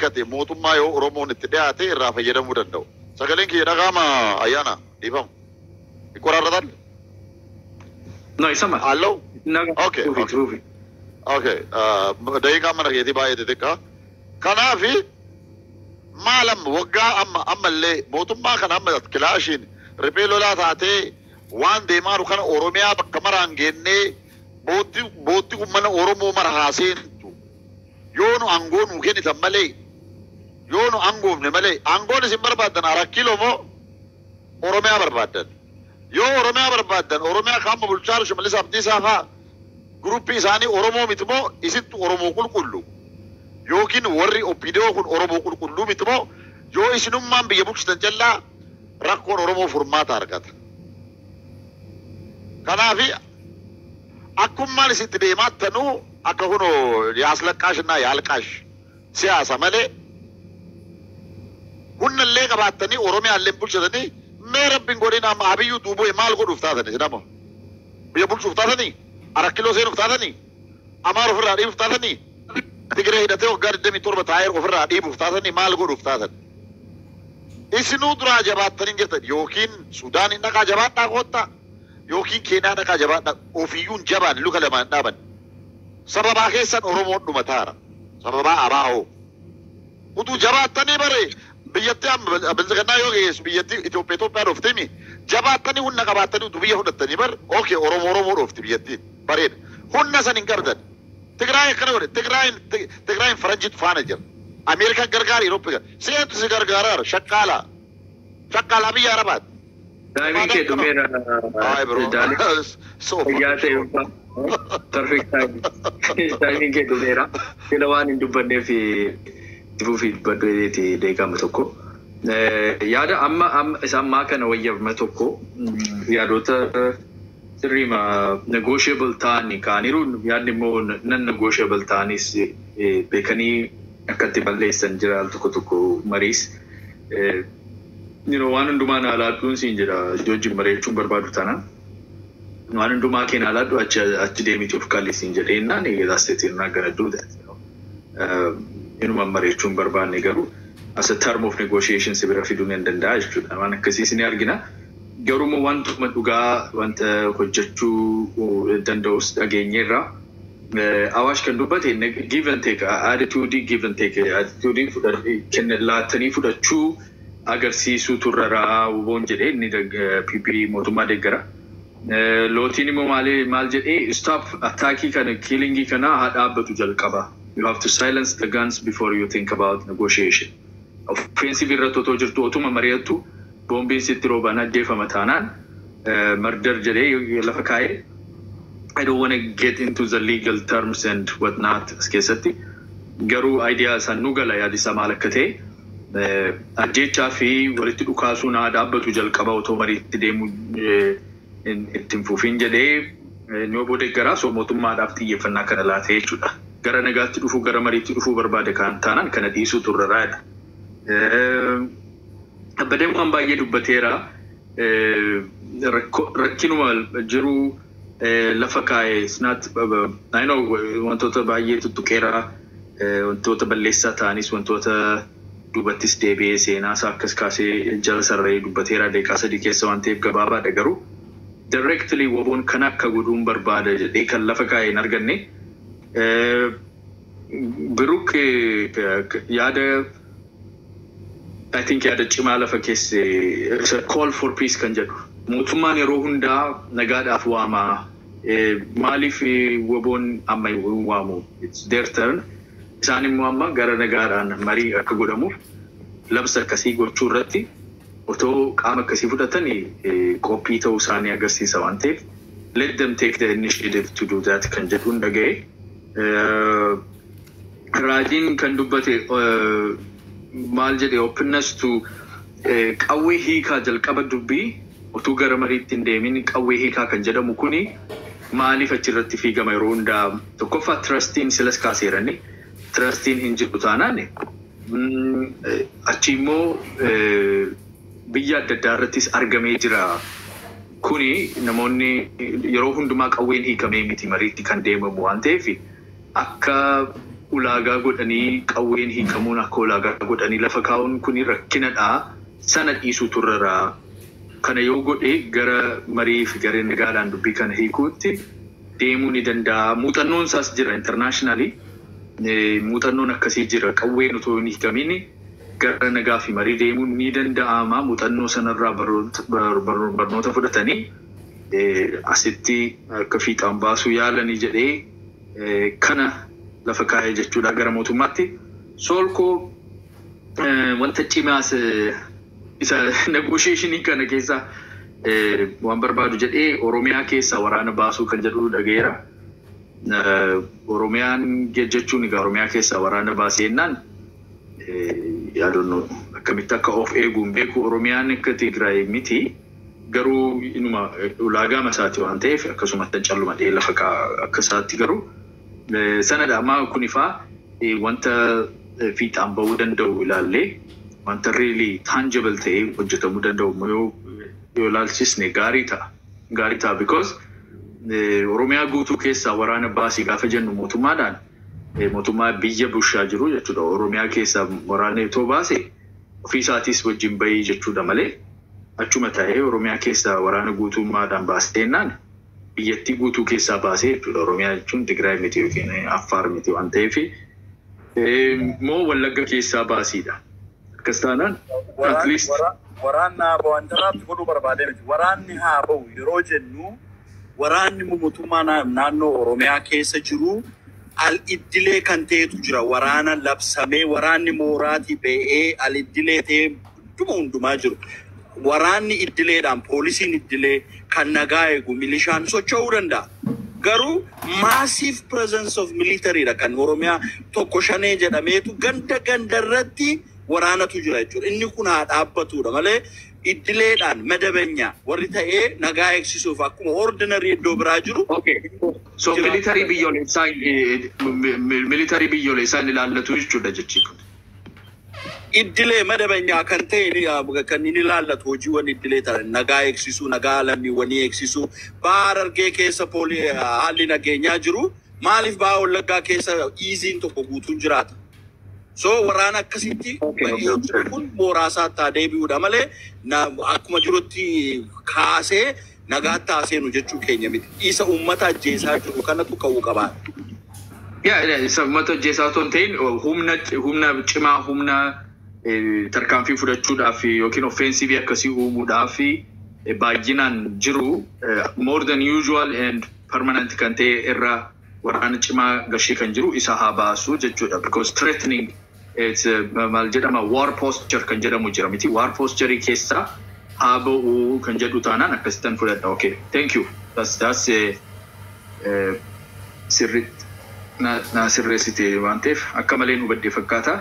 hiikate mootummaa yoo Oromoon itti dhiyaate irraa fayyadamuu danda'u. Sagaleen kiyya dhagaama ayyaana dhiifamu. Qorarratan? No, isama. Hello? Okay. Okay. Daqiiqaa mana keetii baay'ee xixiqqaa. Kanaafi maalam waggaa ammallee mootummaa kana amma kilaashiin riphee lolaa taatee waan deemaa jiru kana Oromiyaa bakka maraan geennee bootti ummana Oromoo mara haaseentu yoo nu aangoo nuu kennitan malee yoo nu aangoofne malee aangoon isin barbaaddan 4 kiiloo moo Oromiyaa barbaaddan yoo Oromiyaa barbaaddan Oromiyaa kaama bulchaa Shimallis Abdiisaa fa'aa gruppii isaanii Oromoo miti moo isittu Oromoo qulqullu yookiin warri OPDO kun Oromoo qulqulluu miti moo yoo isinummaan biyya bulchitan jallaa rakkoon Oromoo furmaata argata. Kanaafi akkummaan isitti deemaattanuu akka kunoo yaaslaqaashinaa yaalqaash siyaasa malee hunnallee qabaattanii Oromiyaallee bulchatanii mee rabbiin godhin amma Abiyyuu duuboo maal godhuuf taatanii sinama biyya bulchuuf taatanii 4 kiiloo seenuuf taatanii Amaar ofirraa dhiibuuf taatanii Tigiree hidhatee waggaa 27 taa'ee ofirraa dhiibuuf taatanii maal godhuuf taatan isinuu duraa jabaattanii jirtan yookiin Suudaaniin dhaqaa jabaadhaa koottaa yookiin Keenyaa dhaqaa jabaadhaa ofiyyuun jabaan luka lamaan dhaaban sababaa keessan Oromoon dhumataara sababaa abaa'oo utuu jabaattanii bare biyyatti bilzigannaa yoo geessu biyyatti Itoophiyaa dhoftemi jabaattanii hunna qabaattanii utuu biyya fudhattanii bar okay Oromoo dhofti biyyattiin bareeda hunna san hin qabdan Tigraay akkana godhe Tigraayin faranjit faana jira Ameerikaan gargaara Irooppaa seentu si gargaaraara shaqqaalaa biyya Arabaat. Daa'imni kee dhumeera. Ay bro. Yaate perfect time. Daa'imni kee dhumeera. Sila waan hin dubbanneef ifuufi dubbaddeeti deegama tokko. Yaada amma isaan maa kana wayyama tokko yaadota sirriima negotiable ta'anii kaaniru yaadni immoo nan negotiable ta'anis beekanii akkatti balleessan jira al tokko mariis. Waan hundumaan alaadduun siin jedha Joojjiin bareechuun barbaadu taana. Waan hundumaa keenya alaaddu achi deemiti of kalli siin jedhee innaan eegalasteetiin naa gana duuda. Inumaan bareechuun barbaanne garuu as a term of negotiation si bira fiduun hin danda'a jechuudha. Waan akkasiis ni argina. Garuu wantuma dhugaa wanta hojjechuu danda'us dhageenyeerraa. Awaash kan dubbate give and take attitude give and take attitude kenna laatanii fudhachuu agarsiisuu turraraa woon jedhee inni PP mootummaa deeggara. Lootiin immoo maal jedhee stop attackii kana killingii kana haa dhaabbatu jalqaba. You have to silence the guns before you think about negotiation. Offensive irratti otoo jirtu otuma mari'attu boombiin sitti roobaan ajjeefama taanaan murder jedhee lafa kaa'ee I don't want to get into the legal terms and whatnot as keessatti garuu idea san nu gala yaadisa maal akka ta'e ajjechaa fi walitti dhukaasuun haa dhaabbatu jalqaba otoo mariitti deemu ittiin fuufiin jedhee ni obbo deeggaraa soo mootummaadhaaf xiyyeeffannaa kana laatee jechuudha. Gara nagaatti dhufuu gara mariitti dhufuu barbaade kan taanaan kana dhiisuu turraraadha. Abbadeen waan baay'ee dubbateera rakkinuma jiruu lafa kaa'ee isnaat I know wantoota baay'ee tuttuqeera wantoota balleessaa ta'anis wantoota dubattis deebi'ee seenaasaa akkas kaasee jala sararee dubbateera deeqaa 3 keessa waan ta'eef gabaabaadha garuu directly waboon kan akka godhuun barbaada jedhee kan lafa kaa'ee hin arganne Biruk yaada I think yaada cimaa lafa keessa it's a call for peace kan jedhu mootummaan yeroo hundaa nagaadhaaf waamaa maaliif waboon amma waamu it's their turn isaan immoo amma gara nagaadhaan marii akka godhamuuf labsa akkasii gochuu irratti otoo qaama akkasii fudhatanii qophii ta'uu isaanii agarsiisa waan ta'eef let them take the initiative to do that kan jedhuun dhaga'e. Raajiin kan dubbate maal jedhe openness to qawwee hiikaa jalqaba dubbii utuu gara mariitti hin deemin qawwee hiikaa kan jedhamu kuni maaliif achirratti fiigama yeroo hundaa tokkoffaa trustiin silas kaaseerani trustiin hin jiru taanaan achi immoo biyya adda addaa irrattis argamee jira kuni namoonni yeroo hundumaa qawween hiikamee miti mariitti kan deemamu waan ta'eef akka ulaagaa godhanii qawween hiikamuun akka ulaagaa godhanii lafa kaa'uun kun rakkinadha. Sana dhiisuu turreera. Kana yoo godhe gara marii fi garee nagaadhaan dubbii kana hiikuutti deemuu ni danda'a. Muuxannoon isaas jira internationally. Muuxannoon akkasii jira. Qawween otoo hin hiikamiin gara nagaa fi marii deemuun ni danda'ama. Muuxannoo sanarraa barnoota fudhatanii asitti akka fiixaan baasuu yaalanii jedhee kana lafa kaa'ee jechuudha gara mootummaatti. Soolkoo wanta cimaas isa negotiationii kana keessa waan barbaadu jedhee Oromiyaa keessa waraana baasuu kan jedhu dhageera. Oromiyaan jechuun egaa Oromiyaa keessa waraana baaseenaan yaadannoo akkamitti akka of eeguun beeku Oromiyaan akka Tigraay miti garuu inuma ulaagaa masaati waan ta'eef akkasumatti calluma dhee lafa akka isaatti garuu sanadha amma kunifaa wanta fiixaan bahuu danda'u ilaallee wanta really tangible ta'ee hojjetamuu danda'u yoo ilaalchisne gaarii ta'a because Oromiyaa guutuu keessaa waraana baasii gaafa jennu mootummaadhaan mootummaa biyya bushaa jiru jechuudha. Oromiyaa keessaa waraana itoo baase ofiisaatis wajjin bahii jechuudha malee achuma ta'ee Oromiyaa keessaa waraana guutummaadhaan baasteennaan biyyattii guutuu keessaa baasee jechuudha. Oromiyaa jechuun Tigraay miti yookiin Affaar miti waan ta'eef moo Wallagga keessaa baasiidha. Akkas taanaan at least waraanni haa bahu wantarraatti godhuu barbaadee miti. Waraanni haa bahu yeroo jennu waraanni mootummaa naannoo Oromiyaa keessa jiru al-iddilee kan ta'etu jira. Waraana labsamee waraanni mooraatii ba'ee al-iddilee ta'ee hundumaa jiru. Waraanni iddileedhaan poolisiin iddilee kan nagaa eegu milishaan socho'uu danda'a. Garuu massive presence of military dha kan Oromiyaa tokko shanee jedhameetu gandarratti waraanatu jira jechuudha. Inni kun haa dhaabbatudha malee iddileedhaan madabanya warri ta'ee nagaa eegsisuuf akkuma ordinary iddoo biraa jiru. Okay. So military biyyoolessaa ilaallatu jechuudha jechuudha. Iddilee madabanya kan ta'e kan inni ilaallatu hojiiwwan iddilee ta'an nagaa eegsisuu, nagaa lammiiwwanii eegsisuu, Harargee keessa haalli nageenyaa jiru maaliif Baha Wallaggaa keessa iiziin tokko guutuun jiraata. So waraana akkasitti kun mooraasaa taa deebi'uudha malee akkuma jirutti kaasee nagaa taaseenu jechuu keenya miti. Isa uummata ajjeesaa jiru kanatu ka'uu qabaa. Isa uummata ajjeesaa otoo hin ta'in humna cimaa humna tarkaanfii fudhachuudhaaf yookiin offensiivii akkasii uumuudhaaf baay'inaan jiru more than usual and permanent kan ta'e irraa waraana cimaa gashee kan jiru isa haa baasu jechuudha. Because threatening it's maal jedhama war posture kan jedhamu jira miti. War posture keessa haa ba'u kan jedhu taanaan akkasitti fudhadha. Okay, thank you. That's sirreessite waan ta'eef akka malee nu baddee fakkaata.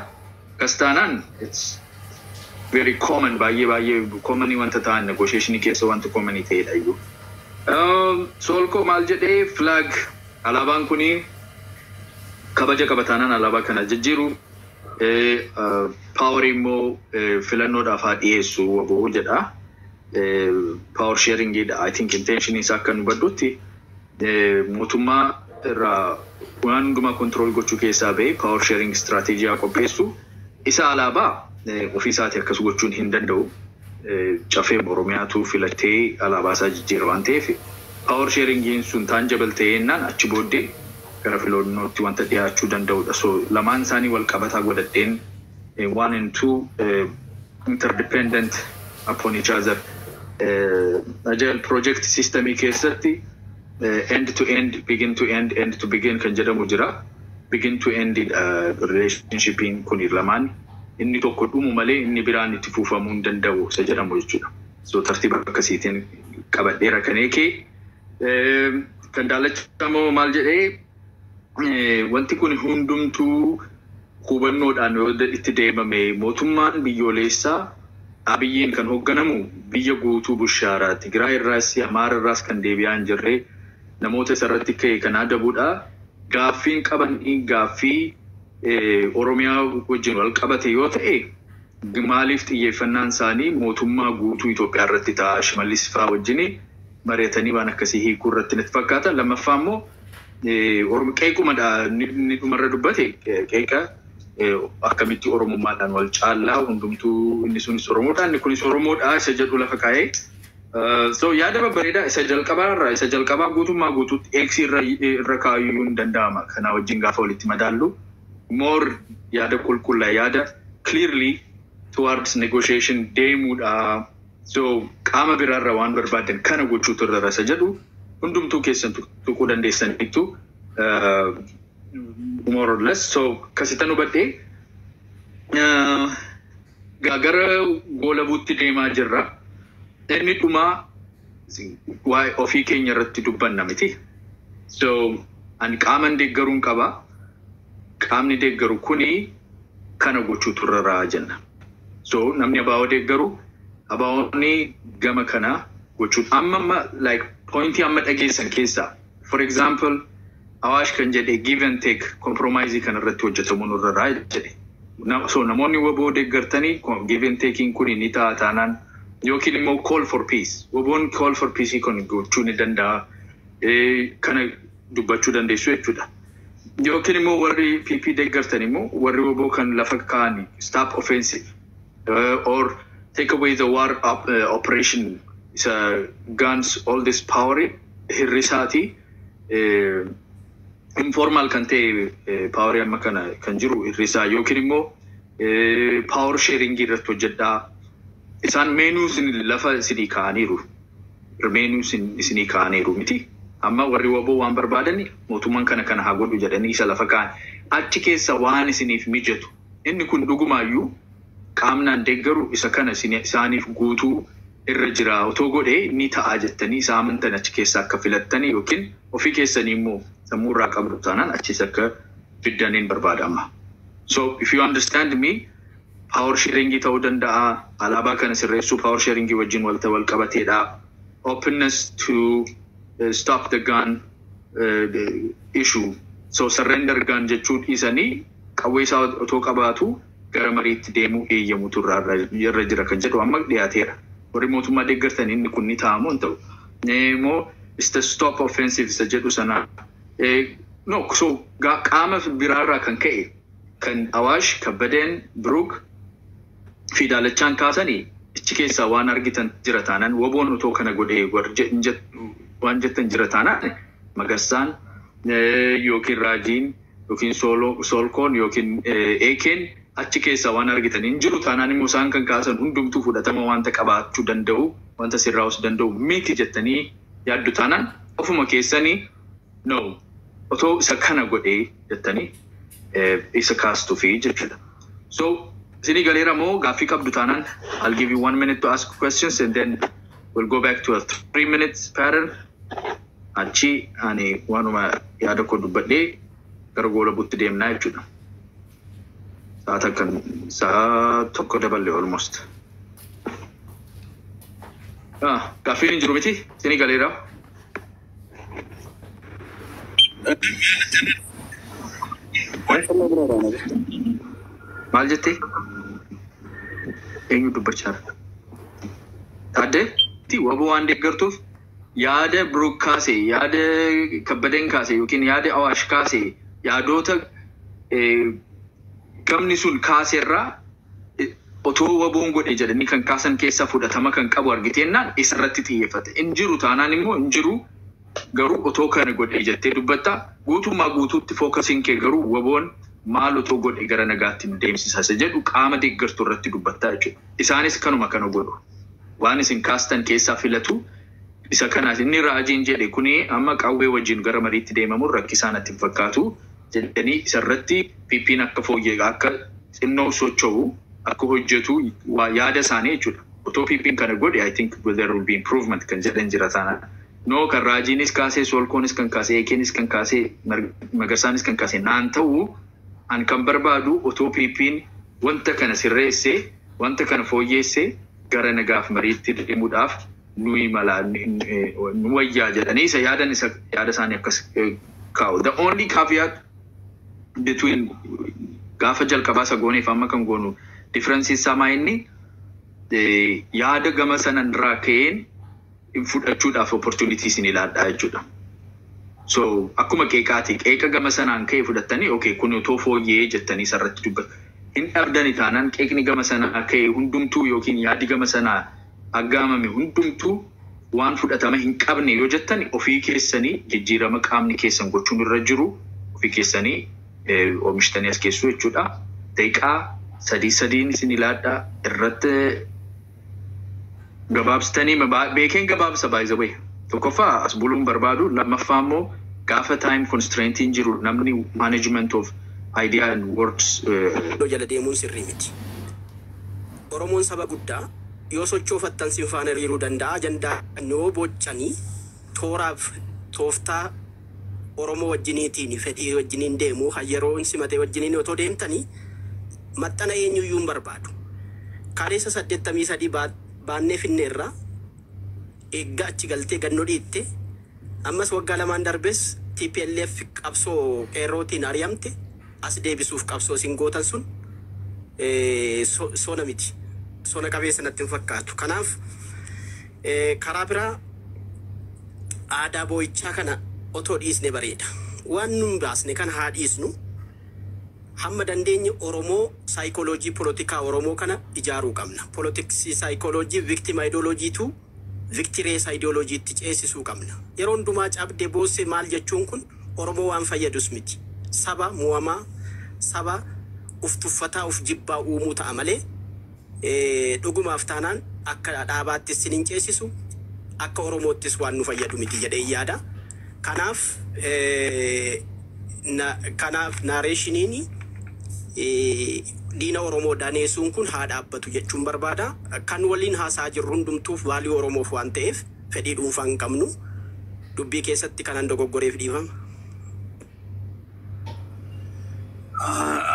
Akkas taanaan it's very common baay'ee common wanta ta'an negotiationii keessa wanta common ta'edha iyyuu. Soolkoo maal jedhee flag alaabaan kuni kabaja qabataanaan alaabaa kana jijjiiru power immoo filannoodhaaf haa dhiyeessu waboo jedha. Power sharing jedha. I think intention isaa akka nu baddutti mootummaa irraa waan hundumaa control gochuu keessaa ba'e power sharing strategy qopheessu isa alaabaa ofiisaati akkas gochuun hin danda'u. Cafee Oromiyaatu filattee alaabaa isaa jijjiira waan ta'eef power sharing sun tangible ta'ennaan achi booddee gara filannootti wanta dhiyaachuu danda'udha. So lamaan isaanii wal qabataa godhadheen one and two interdependent upon each other agile project systemii keessatti end to end, begin to end, end to begin kan jedhamu jira. Begin to end relationshipiin kun lamaan inni tokko dhumu malee inni biraan itti fuufamuu hin danda'u isa jedhamu jechuudha. So tartiiba akkasiitiin qabadheera kan eekee kan daalachamoo maal jedhee wanti kun hundumtuu hubannoodhaan yoo itti deemame mootummaan biyyoolessaa Abiyyiin kan hoogganamu biyya guutuu Bushaaraa Tigraay irraas Amaara irraas kan deebi'aa hin jirre namoota isarratti ka'e kan adabuudha. Gaaffiin qaban gaaffii Oromiyaa wajjin wal qabate yoo ta'e maaliif xiyyeeffannaan isaanii mootummaa guutuu Itoophiyaa irratti ta'a Shimallis fa'aa wajjin mari'atanii waan akkasii hiikuu irratti natti fakkaata. Lammaffaa immoo qeequmadha ni dhumarra dubbate qeeqa akkamitti oromummaadhaan wal caallaa hundumtuu inni sunis oromoodha inni kunis oromoodha isa jedhu lafa kaa'ee so yaada babbareedaa isa jalqabaa guutummaa guutuutti eeksii irra kaa'uu hin danda'ama kana wajjin gaafa walitti madaallu more yaada qulqullaa yaada clearly towards negotiation deemuudha so qaama biraarra waan barbaadan kana gochuutu irra rasa jedhu hundumtuu keessan tuquu dandeessaniitu more or less so kasitan hubadhee gara goolabuutti deemaa jirra inni dhumaa waa'ee ofii keenya irratti dubbanna miti so ani qaaman deeggaruun qaba qaamni deeggaru kuni kana gochuutu irra jenna so namni abaa'oo deeggaru abaa'oonni gama kana gochuu amma like pointii amma dhageessan keessa for example Awash kan jedhe give and take compromise kan irratti hojjetamu irra jedhe so namoonni waboo deeggartanii give and taking kun ni taanaan yookiin immoo call for peace waboon call for peace kun gochuu ni danda'a kana dubbachuu dandeessu jechuudha yookiin immoo warri PP deeggartanii immoo warri waboo kan lafa kaa'anii stop offensive or take away the war operation guns all this power hirrisaati informal kan ta'e power amma kana kan jiru hirrisaa yookiin immoo power sharing irratti hojjedhaa isaan menus lafa isinii kaa'aniiru menus isinii kaa'aniiru miti amma warri waboo waan barbaadani mootummaan kana haa godhu jedhanii isa lafa kaa'an achi keessa waan isiniif mijatu inni kun dhugumaayyuu qaamnaan deeggaru isa kana isaaniif guutuu irra jira otoo godhee ni ta'a jettanii isa amantan achi keessa akka filattanii yookiin ofii keessanii immoo sammuu irraa qabdu taanaan achis akka fiddaniin barbaadama so if you understand me power sharing ta'uu danda'a alaabaa kana sirreessuu power sharing wajjin wal qabateedha openness to stop the gun issue so surrender gun jechuun isanii qawwee isaa otoo qabaatu gara mariitti deemuu eeyyamutu irra jira kan jedhu amma dhiyaateera warri mootummaa deeggartanii inni kun ni ta'amu hin ta'u immoo is the stop offensive isa jedhu sana no so qaama biraarraa kan ka'e kan Awaash Kabbadeen Brook fi Daalachaan kaasanii ichi keessaa waan argitan jira taanaan waboon otoo kana godhee waan jettan jira taanaan Magarsaan yookiin Raajiin yookiin Solkoon yookiin Eekeen achi keessaa waan argitan hin jiru taanaan immoo isaan kan kaasan hundumtuu fudhatama wanta qabaachuu danda'u wanta sirraa'us danda'u miti jettanii yaaddu taanaan ofuma keessanii no otoo isa kana godhee jettanii isa kaastuu fi jechuudha so isinii galeera moo gaaffii qabdu taanaan I'll give you 1 minute to ask questions and then we'll go back to a 3 minutes pattern achi ani waanuma yaada koo dubbadhee gara goolabuutti deemnaa jechuudha sa'a tokko daballe almost gaafiin hin jiru miti isinii galeera maal jettee eenyu dubbachaa taadde waboo waan deeggartuuf yaada Brook kaasee yaada Kabbadeen kaasee yookiin yaada Awaash kaasee yaadoota gamni sun kaaseerraa otoo waboon godhe jedhanii kan kaasan keessaa fudhatama kan qabu argiteennaan isarratti xiyyeeffate hin jiru taanaan immoo hin jiru garuu otoo kana godhe jettee dubbatta guutummaa guutuutti fookasiin kee garuu waboon maal otoo godhe gara nagaatti nu deemsisa jedhu qaama deeggartuu irratti dubbattaa jechuudha isaanis kanuma kana godhu waan isin kaastan keessaa filatu isa kanaas inni Raajiin jedhe kuni amma qawwee wajjin gara mariitti deemamu rakkisaan itti fakkaatu jedhanii isarratti PP'n akka fooyyee akka xinnoo socho'u akka hojjetu yaada isaanii jechuudha otoo PP'n kana godhe I think there will be improvement kan jedhan jira taanaan no kan Raajiinis kaasee Solkoonis kan kaasee Eekeenis kan kaasee Magarsaanis kan kaasee naan ta'u an kan barbaadu otoo PP'n wanta kana sirreessee wanta kana fooyyeessee gara nagaaf mariitti deemuudhaaf nuyi malaa nu wayyaa jedhanii isa yaada isaanii akkas kaa'u the only caveat between gaafa jalqabaa sagooneef amma kan goonu difference isaa inni yaada gama sanan irraa ka'een fudhachuudhaaf opportunities ni ilaadhaa jechuudha So akkuma qeeqaati qeeqa gama sanaan ka'e fudhattanii okay kun utoo fooyyee jettanii sarratti dubbatu. Hin dhabdani taanaan qeeqni gama sanaa ka'e hundumtuu yookiin yaadi gama sanaa aggaamame hundumtuu waan fudhatama hin qabne yoo jettani ofii keessanii jijjiirama qaamni keessan gochuun irra jiru ofii keessanii oomishtanii as keessu jechuudha. Daqiiqaa sadiin isin ilaadhaa irratti gabaabsitanii beekeen gabaabsa by the way. Tokkoffaa as buluun barbaadu lammaffaa immoo gaafa time constraint hin jiru namni management of idea and words jala deemuun sirrii miti. Oromoon saba guddaa yoo sochoofattan si faana hiriiruu danda'a ajandaa noo boccanii tooraaf tooftaa Oromoo wajjiniitiin fedhii wajjiniin deemuu hayyeroon simatee wajjiniin otoo deemtanii maxxana eenyuyyuu hin barbaadu. Kaleessa 83 baannee finneerraa eeggaa achi galtee gannoo dhiitte ammas waggaa lamaan darbes TPLF qabsoo qeerrootiin ari'amte as deebisuuf qabsoo isin gootan sun sona miti. Sona qabeessa natti hin fakkaatu. Kanaaf karaa biraa aadaa boo'ichaa kana otoo dhiisne bareeda. Waan nun baasne kana haa dhiisnu. Hamma dandeenye Oromoo saayikooloojii polotikaa Oromoo kana ijaaruu qabna. Politiksii saayikooloojii victim ideoloojii tu victireessa ideoloojiitti ceesisuu qabna. Yeroo hundumaa cabdee boosse maal jechuun kun Oromoo waan fayyadus miti. Saba mu'amaa saba uf tuffataa uf jibbaa uumuu ta'a malee dhugumaaf taanaan akka dhaabaattis sin hin ceesisu akka Oromoottis waan nu fayyadu miti jedhee yaada. Kanaaf naareeshiniin diina Oromoo daneessuun kun haa dhaabbatu jechuun barbaada. Kan waliin haasaa jirru hundumtuuf vaalii Oromoof waan ta'eef fedhii dhuunfaa hin qabnu. Dubbii keessatti kanan dogoggoreef dhiifama.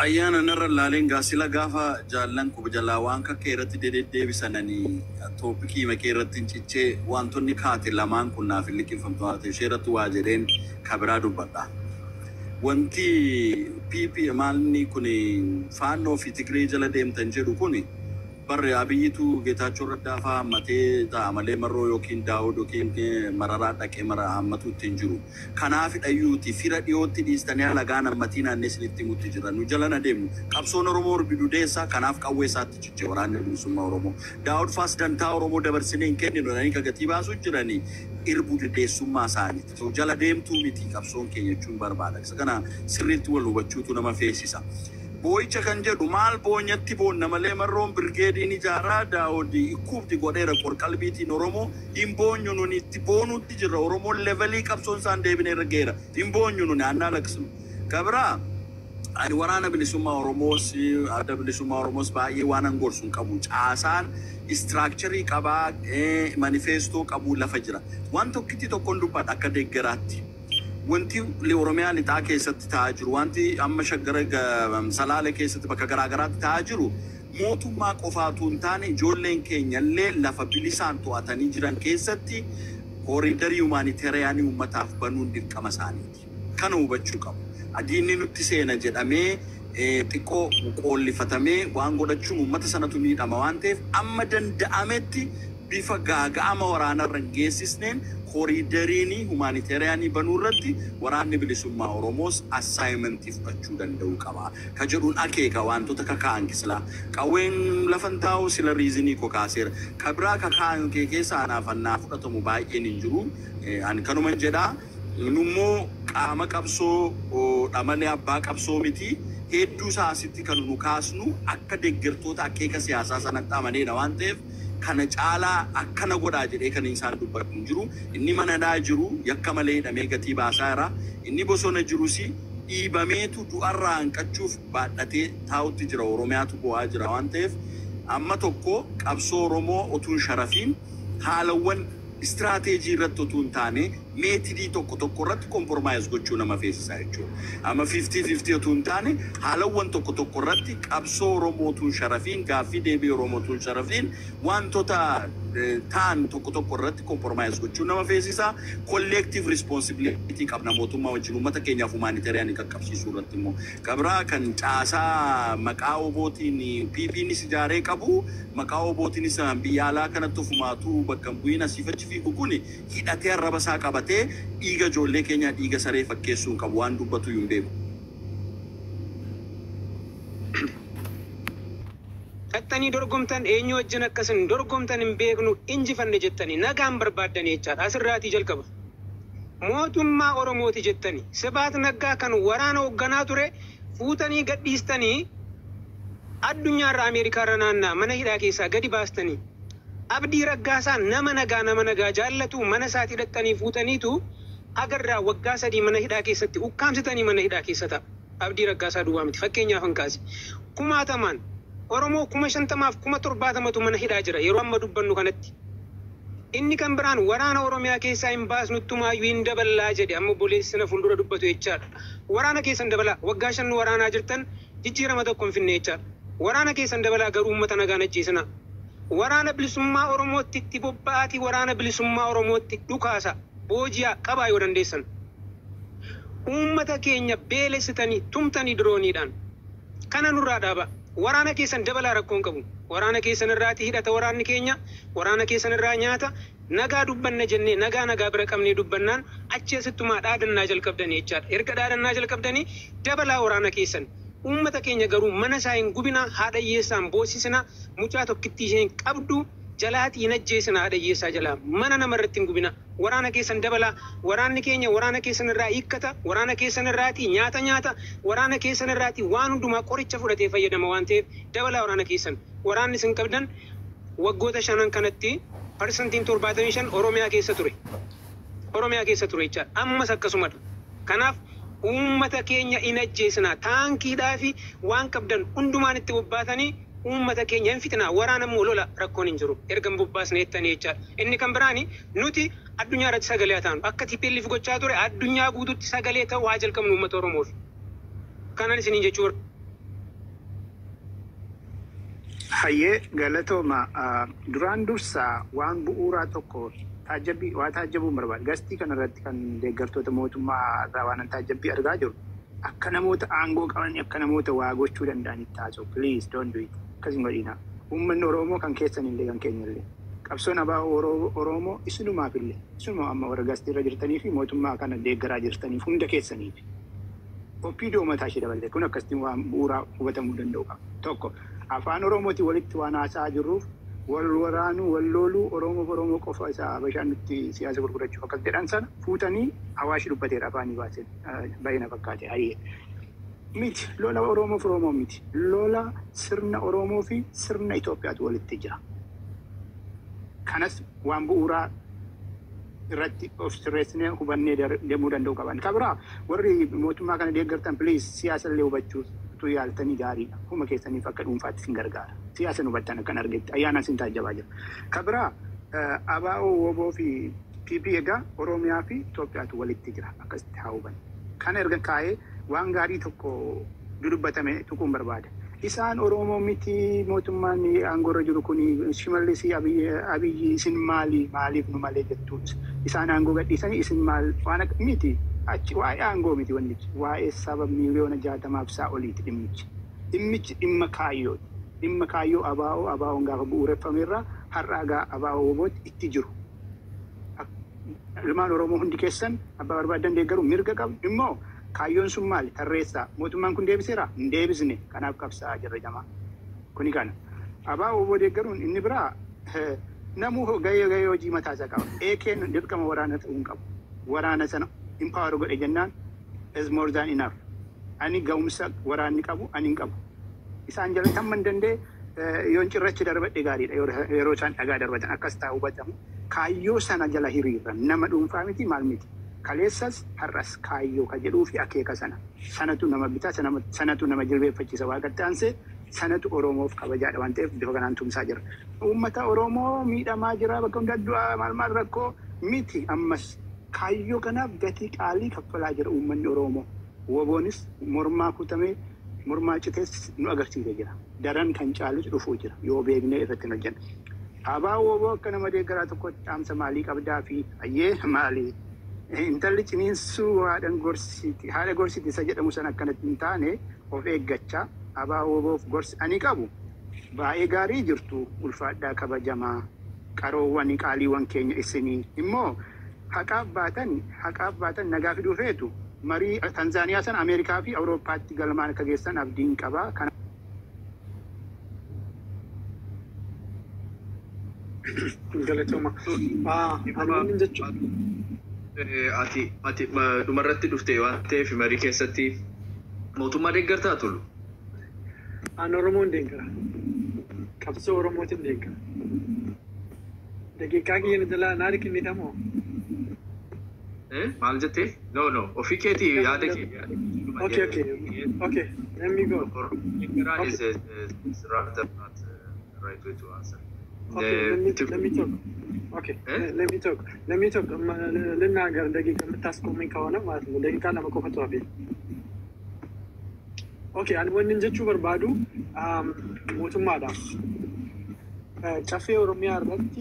Ayyaana narra laaleen gaasila gaafa jaallan kubajalaa waan kakka irratti deddeebisananii toopikii makee irratti hin cichee wantoonni kaate lamaan kun naaf hin liqinfamtu haa ta'e ishee irratti waa jedheen kabiraa dubbadha. Wanti PP maalni kun faannoo fi Tigree jala deemtan jedhu kun barre Abiyyitu Geetaachoo Raddaa fa'aa hammatee ta'a malee marroo yookiin Daawud yookiin Mararaa dhaqee mara hammatu ittiin jiru. Kanaaf dhayyuuti fira dhiyootti dhiistanii alagaan hammatiin naannee isinitti himutti jira. Nu jala na deemnu. Qabsoon Oromoo orbidu deessaa kanaaf qawwee isaatti cichee waraanni bilisummaa Oromoo. Daawud faas dantaa Oromoo dabarsinee hin kenninu jedhanii kagatii baasuu jiranii irbu deessummaa isaaniiti. So jala deemtuu miti qabsoon keenya jechuun barbaada. Isa kana sirriitti wal hubachuutu nama feesisa. Boo'icha kan jedhu maal boonyatti boonna malee marroon birgeediin ijaaraa Daawud ikkuufti godheera qorqalbiitiin Oromoo hin boonyu nuni itti boonutti jirra. Oromoon levelii qabsoon isaan deebinee irra geera. Hin boonyu nuni annaa laksinu. Kabiraa ani waraana bilisummaa Oromoos adda bilisummaa Oromoos baay'ee waan angorsuun qabu. Caasaan istiraakcharii qabaa manifeestoo qabu lafa jira. Waan tokkitti tokkoon dubbadha akka deeggaraatti. Wanti Oromiyaa lixaa keessatti ta'aa jiru wanti amma shaggara Salaale keessatti bakka garaagaraatti ta'aa jiru mootummaa qofaatu hin taane ijoolleen keenyallee lafa bilisaan to'atanii jiran keessatti kooriidarii humaanitaariyaanii uummataaf banuun dirqama isaaniiti. Kana hubachuu qabu. Adiinni nutti seena jedhamee xiqqoo qoollifatamee waan godhachuun uummata sanatu miidhama waan ta'eef amma danda'ametti bifa gaaga'ama waraanarra hin geessisneen kooriidariinii humaanitaariyaanii banuu irratti waraanni bilisummaa Oromoos assaayimentii fudhachuu danda'uu qaba. Ka jedhuun akeeka wantoota kakaa'an kisilaa. Qawween lafan taa'u sila riizinii kokaaseera. Ka biraa kakaa'an kee keessa anaafannaa fudhatamu baay'een hin jiru. Ani kanuman jedhaa. Nummoo qaama qabsoo dhamalee abbaa qabsoo miti. Hedduu isaasitti kan nu kaasnu akka deeggartoota akeeka siyaasaa sanatti amaneedha waan ta'eef kana caalaa akkana godhaa jedhee kan isaan dubbatu jiru. Inni manadhaa jiru yakka malee hidhamee gatii baasaa jira. Inni bosona jirus dhiibameetu du'arraa hanqachuuf baadhatee taa'utti jira. Oromiyaatu bu'aa jira waan ta'eef amma tokko qabsoo Oromoo utuun sharafiin haalawwan istirateejii irratti utuun taane meetidii tokko irratti kompromaayis gochuu nama feesisaa jechuudha. Amma 50-50 utuun taane haalawwan tokko irratti qabsoo Oromoo utuun sharafiin gaaffii deebii Oromoo utuun sharafiin wantoota ta'an tokko irratti kompromaayis gochuu nama feesisaa. Collective responsibility qabna mootummaa wajjin uummata keenyaaf humanitaariyaanii qaqqabsiisuu irratti immoo qabraa kan caasaa maqaa obootiin PP'nis ijaaree qabu maqaa obootiinis biyya alaa kanatti ofumaatu bakka bu'iin asiifachi fiigu kun hidhatee arraba isaa qabate dubbatee dhiiga ijoollee keenyaa dhiiga saree fakkeessuun qabu waan dubbatu hin beeku. Hattanii dorgomtan eenyu wajjin akkasin dorgomtan hin beeknu injifanne jettanii nagaan barbaaddan jechaadha. Asirraatii jalqaba. Mootummaa Oromooti jettanii Sibaat Naggaa kan waraana hoogganaa ture fuutanii gadhiistanii addunyaarra Ameerikaarra naannaa mana hidhaa keessaa gadi baastanii Abdii Raggaasaa nama nagaa jaallatu mana isaatii hidhattanii fuutaniitu agarraa waggaa 3 mana hidhaa keessatti ukkaamsitanii mana hidhaa keessatti Abdii Raggaasaa duwwaa miti fakkeenyaaf hankaasi. Kumaatamaan Oromoo 50,000 70,000tu mana hidhaa jira yeroo amma dubbannu kanatti. Inni kan biraan waraana Oromiyaa keessaa hin baasnuttumaayyuu hin daballaa jedhe amma boleessina fuuldura dubbatu jechaadha. Waraana keessan dabalaa waggaa 5 waraanaa jirtan jijjiirama tokko hin finne jechaadha. Waraana keessan dabalaa garuu uummata nagaan ajjeesina. Waraana bilisummaa Oromootti itti bobba'aatii waraana bilisummaa Oromootti dhukaasa booji'aa qabaa yoo dandeessan. Uummata keenya beelessitanii tumtanii dirooniidhaan kana nurraa dhaaba. Waraana keessan dabalaa rakkoon qabu. Waraana keessan irraati hidhata waraanni keenya waraana keessan irraa nyaata nagaa dubbanna jennee nagaa bira qabnee dubbannaan achi asittumaa dhaadannaa jalqabdanii jechaadha. Erga dhaadannaa jalqabdanii dabalaa waraana keessan. Uummata keenya garuu mana isaa hin gubina haadha hiyyeessaan boosisina mucaa tokkittii isheen qabdu jalaatiin ajjeesina haadha hiyyeessaa jalaa mana namarratti hin gubina. Waraana keessan dabalaa waraanni keenya waraana keessan irraa hiikkata waraana keessan irraati nyaata waraana keessan irraati waan hundumaa qoricha fudhatee fayyadama waan ta'eef dabalaa waraana keessan. Waraanni isin qabdan waggoota 5 kanatti parsantiin 75 Oromiyaa keessa ture. Oromiyaa keessa ture jechaadha. Ammas akkasumadha. Kanaaf uummata keenya hin ajjeesina taankiidhaa fi waan qabdan hundumaan itti bobbaatanii uummata keenya hin fitinaa waraana immoo lola rakkoon hin jiru erga bobbaasne jettanii jechaadha. Inni kan biraani nuti addunyaa irratti sagalee taanu akka TPLF gochaa ture addunyaa guutuutti sagalee ta'uu haa jalqabnu uummata Oromoof. Kanan isiniin jechuudha. Hayyee galatooma duraan dursaa waan bu'uuraa tokko taajjabuun barbaada. Gastii kanarratti kan deeggartoota mootummaa irraa waan taajjabbii argaa jiru akka namoota aangoo qaban akka namoota waa gochuu danda'anitti haasa'u. Please don't do it. Akkasuma godhina. Uummanni Oromoo kan keessan illee kan keenya illee. Qabsoon abaa'oo Oromoo isinumaaf illee isinuma amma warra gastii irra jirtanii fi mootummaa kana deeggaraa jirtaniif hunda keessaniif. Opiidoo mataa ishee dabalatee kun akkasitti waan bu'uuraa hubatamuu danda'u qaba. Tokko afaan Oromooti walitti waan haasa'aa jirruuf wal waraanuu wal looluu Oromoo qofa isaa Habashaan nutti siyaasa gurgurachuuf akkas jedhan sana fuutanii Awaash dubbateera afaanii baasee baay'ina fakkaate hayyee. Miti lola Oromoo miti lola sirna Oromoo fi sirna Itoophiyaatu walitti jira. Kanas waan bu'uuraa irratti of sirreessinee hubannee deemuu danda'u qaban. Kabira warri mootummaa kana deeggartan please siyaasa illee hubachuu tu yaaltanii gaariidha. Kuma keessaniif akka dhuunfaatti sin gargaara. Siyaasa nu hubattan akkan argetti ayyaana sin taajjabaa jira. Kabira ABO WBO fi PP egaa Oromiyaa fi Itoophiyaatu walitti jira akkasitti haa hubannu. Kana erga kaa'ee waan gaarii tokko dudubbatame tuquun barbaada. Isaan Oromoo miti mootummaan aangoorra jiru kun Shimallis Abiyyi isin maaliif nu malee jettu isaan aangoo gadhiisanii isin maal waan miti achi waa'ee aangoo miti wannichi waa'ee saba miliyoona 60 oliiti dhimmichi dhimma kaayyoo ABO'n gaafa bu'uureffameerra har'aa ABO WBO'tti itti jiru. Ilmaan Oromoo hundi keessan abbaa barbaadan deeggaru mirga qabu immoo kaayyoon sun maali tarreessaa mootummaan kun deebiseera hin deebisne kanaaf qabsaa jirra jamaa kuni kana ABO WBO deeggaruun inni biraa namuu gahee hojii mataa isaa qaba eekeen dirqama waraana ta'uu hin qabu waraana sana empower godhe jennaan is more than enough ani ga'umsa waraanni qabu ani hin qabu isaan jala tamman dandee yoon cirrachi darbadhe gaariidha yeroo isaan dhagaa darbatan akkas taa'u hubatamu kaayyoo sana jala hiriirra nama dhuunfaa miti maal miti. Kaleessas har'as kaayyoo ka jedhuu fi akeeka sanatu nama bitaa sanatu nama jilbeeffachiisa waaqatti aansee sanatu Oromoof kabajaadha waan ta'eef bifa kanaan tumsaa jira. Uummata Oromoo miidhamaa jira bakka hunda du'aa maal rakkoo miti ammas kaayyoo kanaaf gatii qaalii kaffalaa jira uummanni Oromoo. WBO'nis mormaa kutamee mormaa citees nu agarsiisee jira. Daran kan caalus dhufuu jira yoo beeknee irratti hojjenna. ABO WBO akka nama deeggaraa tokkotti dhaamsa maalii qabdaa fi ayyee maalii? Intalli ciniinsuu haadha gorsiti isa jedhamu sana akkanatti hin taane of eeggachaa ABO WBO'f gorsi ani qabu baay'ee gaarii jirtu ulfaadhaa kabajamaa qaroowwan qaaliiwwan keenya isinii immoo haqaaf baatan nagaa fiduu feetu marii Tanzaaniyaa san Ameerikaa fi Awurooppaatti galmaan akka geessan abdiin qaba. Galatoma. Ani jechuun ati dhumarratti dhuftee waan ta'eef marii keessatti mootummaa deeggartaa tolu. An Oromoon deeggara. Qabsoo Oromootiin deeggara. Daqiiqaa kiyyan jalaa naari kennitamoo? Maal jettee? No. Ofii keetii yaada kee. Okay. Let me go. Deeggaraa is rather not the right way to answer. Let me talk. Okay. Let me talk. ልናገር ደቂቃ የምታስቆመኝ ከሆነ ማለት ነው። ደቂቃ ለመቆፈቱ አፌ ኦኬ አንድ ወንድን ጀቹ በርባዱ ሞቱማዳ ጨፌ ኦሮሚያ ረቲ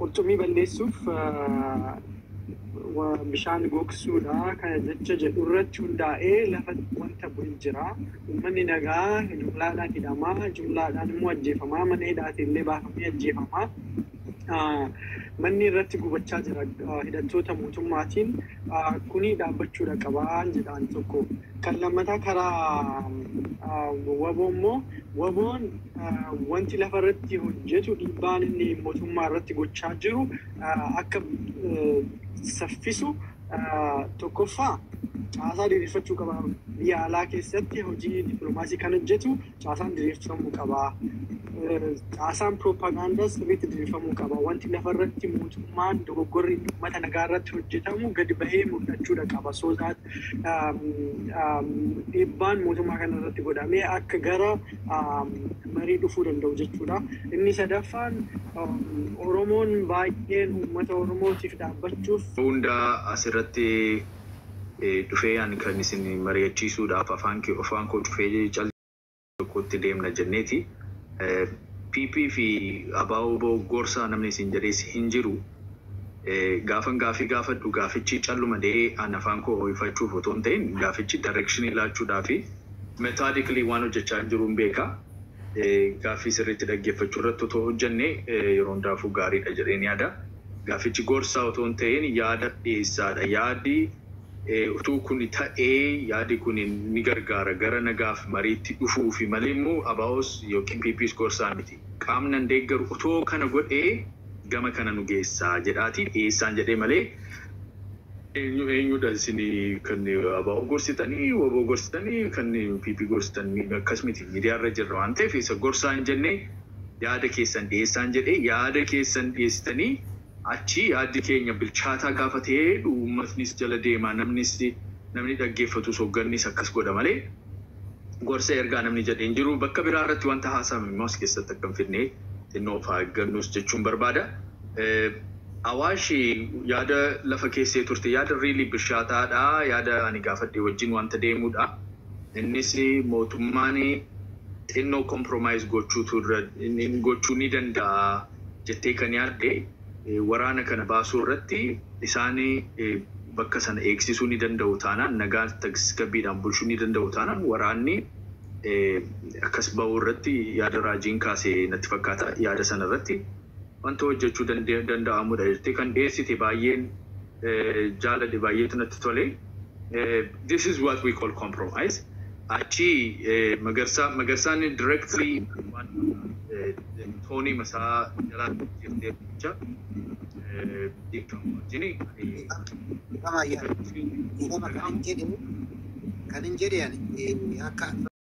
ቁርጡሚ በሌሱፍ bishaan gogsuudha kana jecha jedhurratti hundaa'ee lafa wanta jira uummanni nagaa jumlaadhaan hidhamaa jumlaadhaan immoo ajjeefamaa mana hidhaatiin illee baafamee ajjeefamaa manni irratti gubachaa jira hidhattoota mootummaatiin kuni dhaabbachuudha qabaan jedhaan tokko kan lammataa karaa waboo immoo waboon wanti lafa irratti hojjetu dhiibbaan inni mootummaa irratti gochaa jiru akka saffisu tokkoffaa caasaa diriirfachuu qaba biyya alaa keessatti hojii dippiloomaasii kan hojjetu caasaan diriirfamuu qaba caasaan propaagandaa sirriitti diriirfamuu qaba wanti lafarratti mootummaan dogoggorri uummata nagaa irratti hojjetamu gadi bahee mul'achuudha qaba soosaat dhiibbaan mootummaa kana irratti godhamee akka gara marii dhufuu danda'u jechuudha inni sadaffaan Oromoon baay'een uummata Oromootiif dhaabbachuuf hunda asirratti dhufee ani kan isin mari'achiisuudhaaf afaan koo dhufee calqootti deemna jenneeti. PP fi abaaboo gorsaa namni isin jedhees hin jiru. Gaafadhu gaafichi calluma dee an afaan koo ho'ifachuuf otoo hin ta'in gaafichi direction laachuudhaa fi methodically waan hojjechaa jiru hin beeka. Gaaffii sirriitti dhaggeeffachuu irratti otoo hojjenne yeroo hundaafuu gaariidha jedheen yaada. Gaafichi gorsaa otoo hin ta'in yaada dhiyeessaadha. Yaadi utuu kun ta'ee yaadi kun ni gargaara gara nagaaf mariitti dhufuu fi malee immoo abaa'os yookiin PPs gorsaa miti. Qaamni deeggaru utoo kana godhee gama kana nu geessaa jedhaati dhiyeessaan jedhee malee eenyudha isin kan abaa'oo gorsitanii waboo gorsitanii kan PP gorsitanii akkas miti miidiyaarra jirra waan ta'eef isa gorsaa hin jenne yaada keessan dhiyeessaan jedhee yaada keessan dhiyeessitanii achi yaaddi keenya bilchaataa gaafatee uummatnis jala deemaa namni dhaggeeffatu hooggannis akkas godha malee gorsa ergaa namni jedhee hin jiru bakka biraa irratti wanta haasa'ame immoo as keessatti akkam fidnee xinnoo of eeggannus jechuun barbaada. Awaashi yaada lafa keessee turte yaada riilii bilchaataadha yaada ani gaafadhe wajjin wanta deemudha. Innis mootummaan xinnoo komproomaayis gochuu ni danda'a jettee kan yaadde. Waraana kana baasuu irratti isaan bakka sana eegsisuu ni danda'u taanaan nagaa tasgabbiidhaan bulchuu ni danda'u taanaan waraanni akkas ba'uu irratti yaada raajiin kaasee natti fakkaata yaada sana irratti wanta hojjechuu danda'amudha jettee kan dhiyeessite baay'een jaalladhe baay'eetu natti tole. This is what we call compromise. Achi magarsaan directly Tony masaa jalan jirtee jecha dhiifamu wajjini kan hin jedhe akka